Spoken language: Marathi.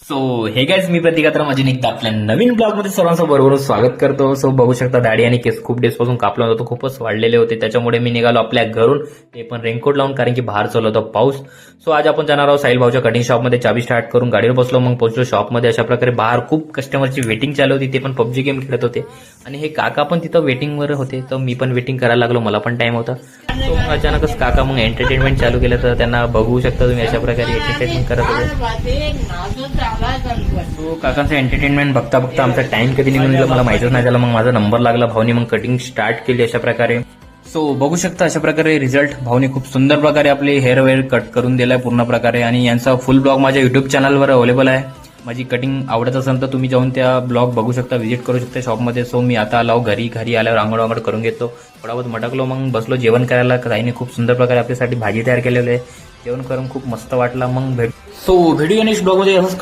सो हे गाईज मी प्रतीक तर माझी एकदा आपल्या नवीन ब्लॉग मध्ये सर्वांचं बरोबर स्वागत करतो. सो बघू शकता दाढी आणि केस खूप डेज पासून कापला होता, खूपच वाढलेले होते. त्याच्यामुळे मी निघालो आपल्या घरून, ते पण रेनकोट लावून, कारण की बाहेर चालू होता पाऊस. सो आज आपण जाणार आहोत साहिल भाऊच्या कटिंग शॉपमध्ये. चाबी स्टार्ट करून गाडीवर बसलो, मग पोहोचलो शॉपमध्ये. अशा प्रकारे बाहेर खूप कस्टमरची वेटिंग चालू होती, ते पण पबजी गेम खेळत होते आणि हे काका पण तिथं वेटिंगवर होते. तर मी पण वेटिंग करायला लागलो, मला पण टाइम होता. तो मग अचानकच काका मग एंटरटेनमेंट चालू केलं, तर त्यांना बघू शकता तुम्ही अशा प्रकारे एंटरटेनमेंट करत होते. तो काकांचं एंटरटेनमेंट बघता बघता आमचा टाइम कधी निघून गेला मला माहितच नाही झालं. मग माझा नंबर लागला, भाऊनी मग कटिंग स्टार्ट केली अशा प्रकारे. सो बघू शकता अशा प्रकारे रिझल्ट. भाऊनी खूप सुंदर प्रकारे आपले हेअर वेअर कट करून दिलाय पूर्ण प्रकारे, आणि यांचा फुल ब्लॉग माझ्या युट्यूब चॅनलवर अवेलेबल आहे. माझी कटिंग आवडत असेल तर तुम्ही जाऊन त्या ब्लॉग बघू शकता, व्हिजिट करू शकता शॉपमध्ये. सो मी आता आलो घरी आल्यावर आंघोळ करून घेतो, थोडा बहुत मटकलो, मग बसलो जेवण करायला. ताईने खूप सुंदर प्रकारे आपल्यासाठी भाजी तयार केलेली आहे. जेवण करून खूप मस्त वाटला. मग सो व्हिडिओ नेक्स्ट ब्लॉगमध्ये